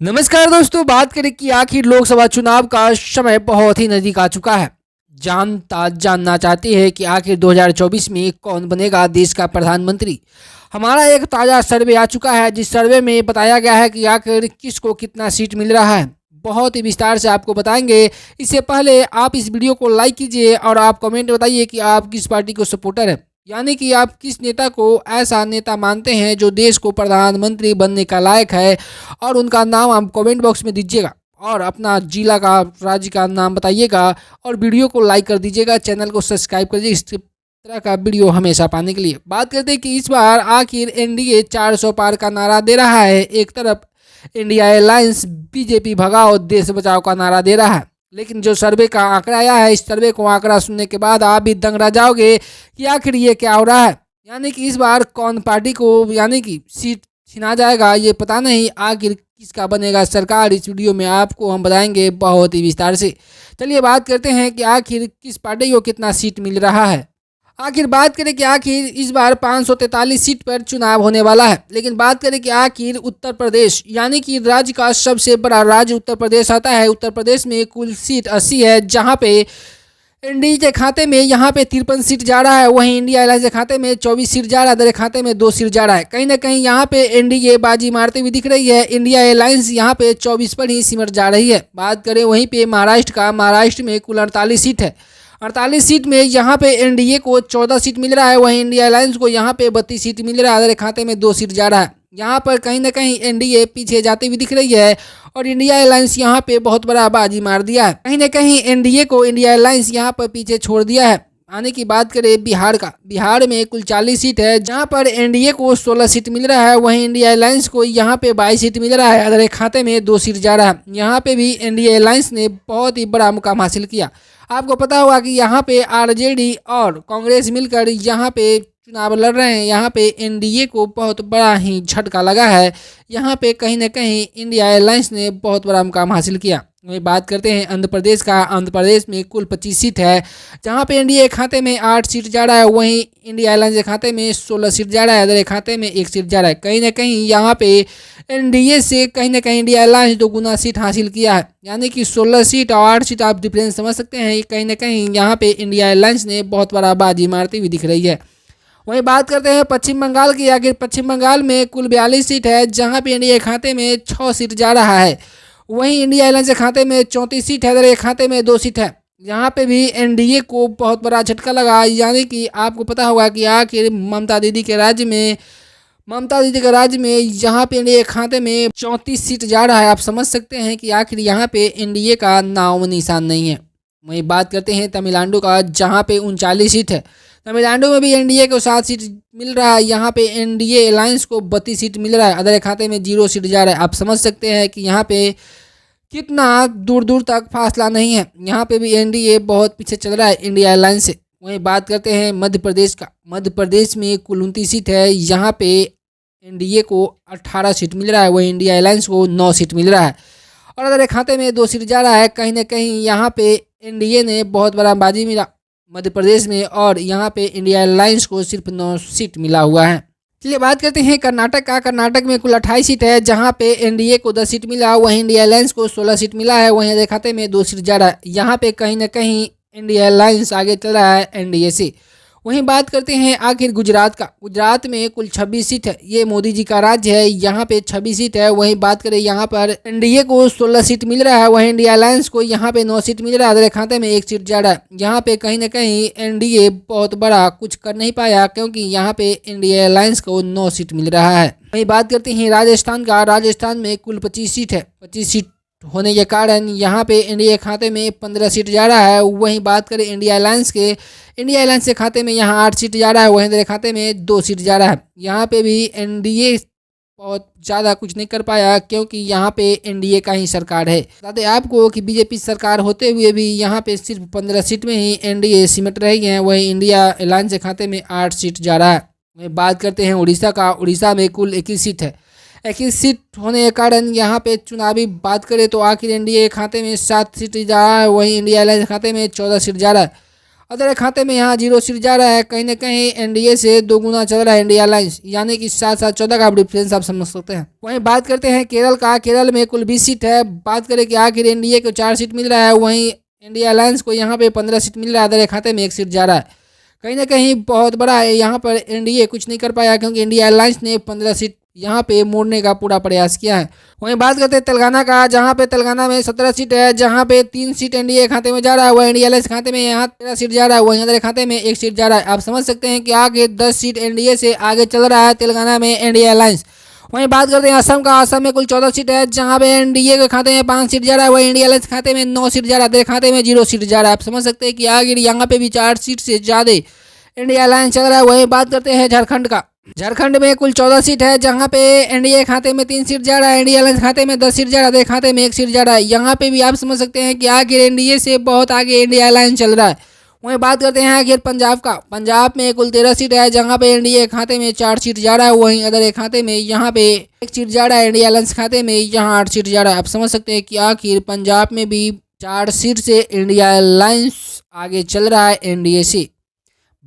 नमस्कार दोस्तों, बात करें कि आखिर लोकसभा चुनाव का समय बहुत ही नज़दीक आ चुका है। जनता जानना चाहती है कि आखिर 2024 में कौन बनेगा देश का प्रधानमंत्री। हमारा एक ताज़ा सर्वे आ चुका है, जिस सर्वे में बताया गया है कि आखिर किसको कितना सीट मिल रहा है। बहुत ही विस्तार से आपको बताएंगे। इससे पहले आप इस वीडियो को लाइक कीजिए और आप कमेंट बताइए कि आप किस पार्टी को सपोर्टर है, यानी कि आप किस नेता को ऐसा नेता मानते हैं जो देश को प्रधानमंत्री बनने का लायक है। और उनका नाम आप कमेंट बॉक्स में दीजिएगा और अपना जिला का, राज्य का नाम बताइएगा और वीडियो को लाइक कर दीजिएगा, चैनल को सब्सक्राइब कर दीजिए इस तरह का वीडियो हमेशा पाने के लिए। बात करते हैं कि इस बार आखिर एनडीए 400 पार का नारा दे रहा है। एक तरफ इंडिया अलायंस बीजेपी भगाओ देश बचाओ का नारा दे रहा है, लेकिन जो सर्वे का आंकड़ा आया है, इस सर्वे को आंकड़ा सुनने के बाद आप भी दंग रह जाओगे कि आखिर ये क्या हो रहा है। यानी कि इस बार कौन पार्टी को यानी कि सीट छिना जाएगा ये पता नहीं। आखिर किसका बनेगा सरकार, इस वीडियो में आपको हम बताएंगे बहुत ही विस्तार से। चलिए बात करते हैं कि आखिर किस पार्टी को कितना सीट मिल रहा है। आखिर बात करें कि आखिर इस बार 543 सीट पर चुनाव होने वाला है, लेकिन बात करें कि आखिर उत्तर प्रदेश यानी कि राज्य का सबसे बड़ा राज्य उत्तर प्रदेश आता है। उत्तर प्रदेश में कुल सीट 80 है, जहां पे एनडीए के खाते में यहाँ पे 53 सीट जा रहा है, वहीं इंडिया अलायंस के खाते में 24 सीट जा रहा है, अदर खाते में 2 सीट जा रहा है। कहीं ना कहीं यहाँ पे एनडीए बाजी मारते हुए दिख रही है, इंडिया अलायंस यहाँ पे 24 पर ही सिमट जा रही है। बात करें वहीं पे महाराष्ट्र का, महाराष्ट्र में कुल 48 सीट है। 48 सीट में यहाँ पे एनडीए को 14 सीट मिल रहा है, वहीं इंडिया अलायंस को यहाँ पे 32 सीट मिल रहा है, अदर खाते में 2 सीट जा रहा है। यहाँ पर कहीं ना कहीं एनडीए पीछे जाती हुई दिख रही है और इंडिया अलायंस यहाँ पे बहुत बड़ा बाजी मार दिया है। कहीं ना कहीं एनडीए को इंडिया अलायंस यहाँ पर पीछे छोड़ दिया है। आने की बात करें बिहार का, बिहार में कुल 40 सीट है, जहाँ पर एनडीए को 16 सीट मिल रहा है, वहीं इंडिया अलायंस को यहाँ पे 22 सीट मिल रहा है, अदर खाते में 2 सीट जा रहा है। यहाँ पे भी इंडिया अलायंस ने बहुत ही बड़ा मुकाम हासिल किया। आपको पता होगा कि यहाँ पे आरजेडी और कांग्रेस मिलकर यहाँ पे चुनाव लड़ रहे हैं। यहाँ पे एनडीए को बहुत बड़ा ही झटका लगा है। यहाँ पे कहीं ना कहीं इंडिया अलायंस ने बहुत बड़ा मुकाम हासिल किया। वही बात करते हैं आंध्र प्रदेश का। आंध्र प्रदेश में कुल 25 सीट है, जहाँ पे एनडीए खाते में 8 सीट जा रहा है, वहीं इंडिया अलायंस के खाते में 16 सीट जा रहा है, अदर खाते में 1 सीट जा रहा है। कहीं ना कहीं यहाँ पे एनडीए से कहीं ना कहीं इंडिया अलायंस 2 गुना सीट हासिल किया है, यानी कि 16 सीट और 8 सीट आप डिफरेंस समझ सकते हैं। कहीं ना कहीं यहाँ पे इंडिया अलायंस ने बहुत बड़ा बाजी मारती हुई दिख रही है। वहीं बात करते हैं पश्चिम बंगाल की। आखिर पश्चिम बंगाल में कुल 42 सीट है, जहां पे इंडिया खाते में 6 सीट जा रहा है, वहीं इंडिया अलायंस के खाते में 34 सीट है, अदर खाते में 2 सीट है। यहाँ पे भी एनडीए को बहुत बड़ा झटका लगा। यानी कि आपको पता होगा कि आखिर ममता दीदी के राज्य में यहाँ पे एनडीए खाते में 34 सीट जा रहा है। आप समझ सकते हैं कि आखिर यहाँ पे एनडीए का नाम निशान नहीं है। वहीं बात करते हैं तमिलनाडु का, जहाँ पे 39 सीट है। तमिलनाडु में भी एनडीए को 7 सीट मिल रहा है, यहाँ पे एनडीए अलायंस को 32 सीट मिल रहा है, अदर खाते में 0 सीट जा रहा है। आप समझ सकते हैं कि यहाँ पे कितना दूर दूर तक फासला नहीं है। यहाँ पे भी एनडीए बहुत पीछे चल रहा है इंडिया अलायंस से। वहीं बात करते हैं मध्य प्रदेश का। मध्य प्रदेश में कुल 29 सीट है, यहाँ पे एनडीए को 18 सीट मिल रहा है, वहीं इंडिया अलायंस को 9 सीट मिल रहा है और अदर खाते में 2 सीट जा रहा है। कहीं ना कहीं यहाँ पे एनडीए ने बहुत बड़ा बाजी मिला मध्य प्रदेश में और यहाँ पे इंडिया अलायंस को सिर्फ 9 सीट मिला हुआ है। चलिए बात करते हैं कर्नाटक का। कर्नाटक में कुल 28 सीट है, जहाँ पे एनडीए को 10 सीट मिला, वहीं इंडिया अलायंस को 16 सीट मिला है, वहीं अदर खाते में 2 सीट जा रहा है। यहाँ पे कहीं ना कहीं इंडिया अलायंस आगे चल रहा है एनडीए से। वहीं बात करते हैं आखिर गुजरात का। गुजरात में कुल 26 सीट है, ये मोदी जी का राज्य है, यहाँ पे 26 सीट है। वहीं बात करें यहाँ पर एनडीए को 16 सीट मिल रहा है, वहीं इंडिया अलायंस को यहाँ पे 9 सीट मिल रहा है, अदर खाते में 1 सीट जा रहा है। यहाँ पे कहीं ना कहीं एनडीए बहुत बड़ा कुछ कर नहीं पाया, क्योंकि यहाँ पे इंडिया अलायंस को 9 सीट मिल रहा है। वहीं बात करते हैं राजस्थान का। राजस्थान में कुल 25 सीट है। 25 सीट होने के कारण यहाँ पे इंडिया खाते में 15 सीट जा रहा है। वहीं बात करें इंडिया अलायंस के खाते में यहाँ 8 सीट जा रहा है, वहीं इंडिया खाते में 2 सीट जा रहा है। यहाँ पे भी एनडीए बहुत ज़्यादा कुछ नहीं कर पाया, क्योंकि यहाँ पे एनडीए का ही सरकार है। बता दें आपको कि बीजेपी सरकार होते हुए भी यहाँ पे सिर्फ 15 सीट में ही एनडीए सिमट रही है, वहीं इंडिया अलायंस के खाते में 8 सीट जा रहा है। वहीं बात करते हैं उड़ीसा का। उड़ीसा में कुल 21 सीट है। 21 सीट होने के कारण यहाँ पे चुनावी बात करें तो आखिर एनडीए खाते में 7 सीट जा रहा है, वहीं इंडिया अलायंस खाते में 14 सीट जा रहा है। अदर खाते में यहाँ 0 सीट जा रहा है। कहीं ना कहीं एनडीए से 2 गुना चल रहा है इंडिया अलायंस, यानी कि 7-7 14 का डिफरेंस आप समझ सकते हैं। वहीं बात करते हैं केरल का। केरल में कुल 20 सीट है। बात करें कि आखिर एनडीए को 4 सीट मिल रहा है, वहीं इंडिया अलायंस को यहाँ पे 15 सीट मिल रहा है। अदर खाते में 1 सीट जा रहा है। कहीं ना कहीं बहुत बड़ा है, यहाँ पर एनडीए कुछ नहीं कर पाया क्योंकि इंडिया अलायंस ने 15 सीट यहाँ पे मोड़ने का पूरा प्रयास किया है। वहीं बात करते हैं तेलंगाना का, जहाँ पे तेलंगाना में 17 सीट है, जहाँ पे 3 सीट एनडीए खाते में जा रहा है, वह इंडिया अलायंस खाते में यहाँ 13 सीट जा रहा है, वहीं अदर खाते में 1 सीट जा रहा है। आप समझ सकते हैं कि आगे 10 सीट एनडीए से आगे चल रहा है तेलंगाना में इंडिया अलायंस। वहीं बात करते हैं असम का। असम में कुल 14 सीट है, जहाँ पे एनडीए के खाते में 5 सीट जा रहा है, वहीं इंडिया अलायंस खाते में 9 सीट जा रहा है, अदर खाते में 0 सीट जा रहा है। आप समझ सकते हैं कि आगे यहाँ पे भी 4 सीट से ज्यादा इंडिया अलायंस चल रहा है। वहीं बात करते हैं झारखंड का। झारखंड में कुल 14 सीट है, जहां पे एनडीए खाते में 3 सीट जा रहा है, इंडिया अलायंस खाते में 10 सीट जा रहा है, अदर खाते में 1 सीट जा रहा है। यहाँ पे भी आप समझ सकते हैं कि आखिर एनडीए से बहुत आगे इंडिया अलायंस चल रहा है। वहीं बात करते हैं आखिर पंजाब का। पंजाब में कुल 13 सीट है, जहां पे एनडीए खाते में 4 सीट जा रहा है, वहीं अदर खाते में यहाँ पे 1 सीट जा रहा है, इंडिया अलायंस खाते में यहाँ 8 सीट जा रहा है। आप समझ सकते हैं कि आखिर पंजाब में भी 4 सीट से इंडिया अलायंस आगे चल रहा है एनडीए से।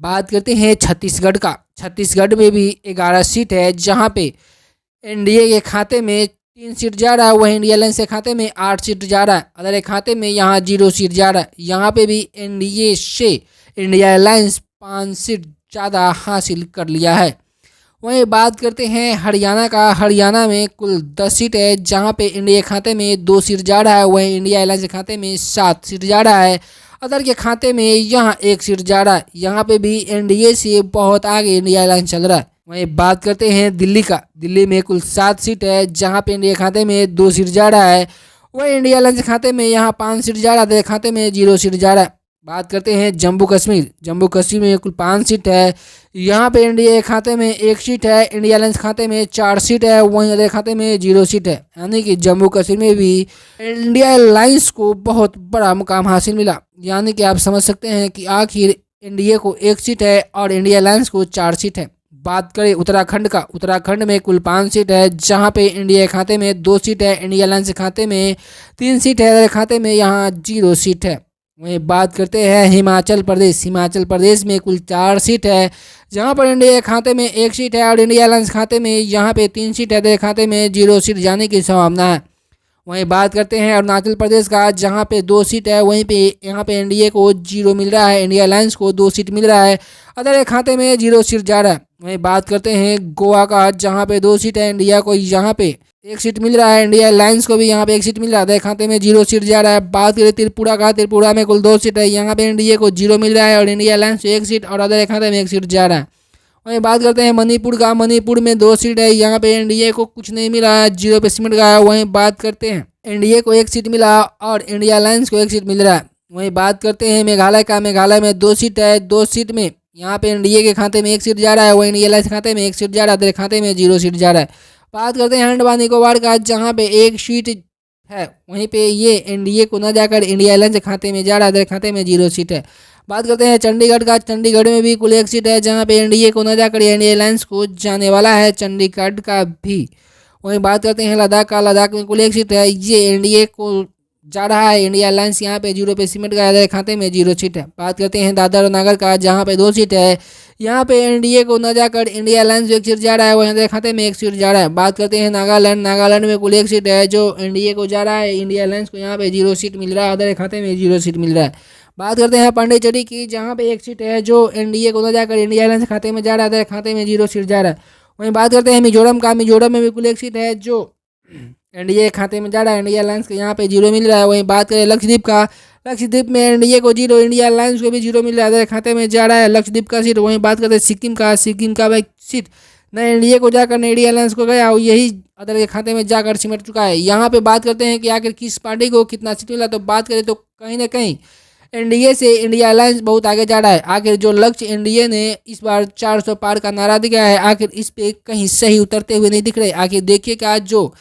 बात करते हैं छत्तीसगढ़ का। छत्तीसगढ़ में भी 11 सीट है, जहां पे एनडीए के खाते में 3 सीट जा रहा है, वहीं इंडिया अलायंस के खाते में 8 सीट जा रहा है, अदर खाते में यहाँ 0 सीट जा रहा है। यहाँ पे भी एनडीए से इंडिया अलायंस 5 सीट ज़्यादा हासिल कर लिया है। वहीं बात करते हैं हरियाणा का। हरियाणा में कुल 10 सीट है, जहाँ पे इंडिया खाते में 2 सीट जा रहा है, वहीं इंडिया अलायंस के खाते में 7 सीट जा रहा है, अदर के खाते में यहाँ 1 सीट जा रहा है। यहाँ पे भी एनडीए से बहुत आगे इंडिया अलायंस चल रहा है। वहीं बात करते हैं दिल्ली का। दिल्ली में कुल 7 सीट है, जहाँ पे इंडिया खाते में 2 सीट जा रहा है, वहीं इंडिया अलायंस खाते में यहाँ 5 सीट जा रहा है, अदर खाते में 0 सीट जा रहा है। बात करते हैं जम्मू कश्मीर। जम्मू कश्मीर में कुल 5 सीट है, यहाँ पे एनडीए खाते में 1 सीट है, इंडिया अलायंस खाते में 4 सीट है, वहीं अदर खाते में 0 सीट है। यानी कि जम्मू कश्मीर में भी इंडिया अलायंस को बहुत बड़ा मुकाम हासिल मिला। यानी कि आप समझ सकते हैं कि आखिर एनडीए को 1 सीट है और इंडिया अलायंस को 4 सीट है। बात करें उत्तराखंड का। उत्तराखंड में कुल 5 सीट है, जहाँ पे इंडिया खाते में 2 सीट है, इंडिया अलायंस खाते में 3 सीट है, अदर खाते में यहाँ 0 सीट है। वहीं बात करते हैं हिमाचल प्रदेश। हिमाचल प्रदेश में कुल 4 सीट है, जहां पर इंडिया खाते में 1 सीट है और इंडिया अलायंस खाते में यहाँ पे 3 सीट है, अदर खाते में 0 सीट जाने की संभावना है। वहीं बात करते हैं अरुणाचल प्रदेश का, जहां पे 2 सीट है, वहीं पे यहाँ पे एनडीए को 0 मिल रहा है, इंडिया अलायंस को 2 सीट मिल रहा है, अदर खाते में 0 सीट जा रहा है। वहीं बात करते हैं गोवा का, जहाँ पे 2 सीट है, इंडिया को यहाँ पे 1 सीट मिल रहा है, इंडिया अलायंस को भी यहाँ पे 1 सीट मिल रहा है, अदर खाते में 0 सीट जा रहा है। बात करें त्रिपुरा का। त्रिपुरा में कुल 2 सीट है, यहाँ पे एनडीए को 0 मिल रहा है और इंडिया अलायंस को 1 सीट और अदर खाते में 1 सीट जा रहा है। वहीं बात करते हैं मणिपुर का। मणिपुर में 2 सीट है, यहाँ पे एनडीए को कुछ नहीं मिला है, 0 पे सिमट गया है। वहीं बात करते हैं एनडीए को 1 सीट मिला और इंडिया अलायंस को 1 सीट मिल रहा है। वहीं बात करते हैं मेघालय का। मेघालय में 2 सीट है, 2 सीट में यहाँ पे एनडीए के खाते में 1 सीट जा रहा है, वहीं इंडिया अलायंस खाते में 1 सीट जा रहा है, अदर खाते में 0 सीट जा रहा है। बात करते हैं अंडमान निकोबार का, जहाँ पे 1 सीट है, वहीं पे ये एनडीए को न जाकर इंडिया अलायंस खाते में जा रहा है, अदर खाते में 0 सीट है। बात करते हैं चंडीगढ़ का। चंडीगढ़ में भी कुल 1 सीट है, जहाँ पे एनडीए को न जाकर इंडिया अलायंस को जाने वाला है चंडीगढ़ का भी। वहीं बात करते हैं लद्दाख का। लद्दाख में कुल 1 सीट है, ये एनडीए को जा रहा है, इंडिया अलायंस यहाँ पे 0 पे सिमट गया, अदर खाते में 0 सीट है। बात करते हैं दादर और नगर का, जहाँ पे 2 सीट है, यहाँ पे एनडीए को न जाकर इंडिया अलायंस 1 सीट जा रहा है, वहीं अदर खाते में 1 सीट जा रहा है। बात करते हैं नागालैंड। नागालैंड में कुल 1 सीट है, जो एनडीए को जा रहा है, इंडिया अलायंस को यहाँ पे 0 सीट मिल रहा है, अदर खाते में 0 सीट मिल रहा है। बात करते हैं पांडिचेरी की, जहाँ पे 1 सीट है, जो एनडीए को न जाकर इंडिया अलायंस खाते में जा रहा है, अदर खाते में 0 सीट जा रहा है। वहीं बात करते हैं मिजोरम का। मिजोरम में भी कुल 1 सीट है, जो एनडीए खाते में जा रहा है, इंडिया अलायंस के यहाँ पे 0 मिल रहा है। वहीं बात करें लक्षद्वीप का। लक्षद्वीप में एनडीए को 0, इंडिया अलायंस को भी 0 मिल रहा है, अदर खाते में जा रहा है लक्षद्वीप का सीट। वहीं बात करते हैं सिक्किम का। सिक्किम का भाई सीट न एनडीए को जाकर न इंडिया अलायंस को गया, यही अदर के खाते में जाकर सिमट चुका है। यहाँ पे बात करते हैं कि आखिर किस पार्टी को कितना सीट मिला, तो बात करें तो कहीं ना कहीं एनडीए से इंडिया अलायंस बहुत आगे जा रहा है। आखिर जो लक्ष्य एनडीए ने इस बार 400 पार का नारा दिया है, आखिर इस पे कहीं सही उतरते हुए नहीं दिख रहे। आखिर देखिए कि आज जो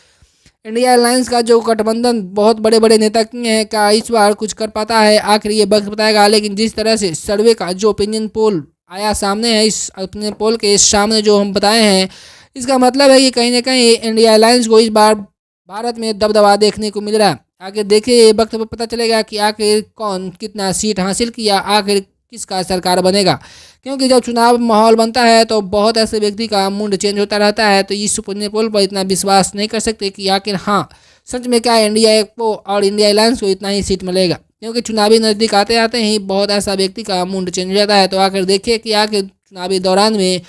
इंडिया अलायंस का जो गठबंधन बहुत बड़े बड़े नेता किए हैं, क्या इस बार कुछ कर पाता है, आखिर ये वक्त बताएगा। लेकिन जिस तरह से सर्वे का जो ओपिनियन पोल आया सामने है, इस ओपिनियन पोल के सामने जो हम बताए हैं, इसका मतलब है कि कहीं ना कहीं इंडिया अलायंस को इस बार भारत में दबदबा देखने को मिल रहा है। आखिर देखिए वक्त पर पता चलेगा कि आखिर कौन कितना सीट हासिल किया, आखिर किसका सरकार बनेगा। क्योंकि जब चुनाव माहौल बनता है तो बहुत ऐसे व्यक्ति का मूड चेंज होता रहता है, तो इस ओपिनियन पोल पर इतना विश्वास नहीं कर सकते कि आखिर हाँ सच में क्या इंडिया को और इंडिया अलायंस को इतना ही सीट मिलेगा। क्योंकि चुनावी नज़दीक आते आते ही बहुत ऐसा व्यक्ति का मूड चेंज हो जाता है। तो आखिर देखिए कि आखिर चुनावी दौरान में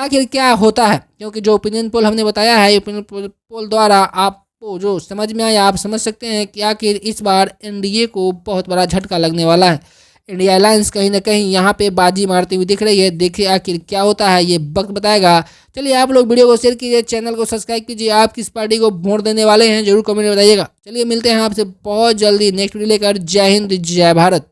आखिर क्या होता है। क्योंकि जो ओपिनियन पोल हमने बताया है, ओपिनियन पोल द्वारा आपको जो समझ में आया आप समझ सकते हैं कि आखिर इस बार एनडीए को बहुत बड़ा झटका लगने वाला है। इंडिया अलायंस कहीं ना कहीं यहाँ पे बाजी मारती हुई दिख रही है। देखिए आखिर क्या होता है, ये वक्त बताएगा। चलिए आप लोग वीडियो को शेयर कीजिए, चैनल को सब्सक्राइब कीजिए। आप किस पार्टी को वोट देने वाले हैं जरूर कमेंट में बताइएगा। चलिए मिलते हैं आपसे बहुत जल्दी नेक्स्ट वीडियो लेकर। जय हिंद जय भारत।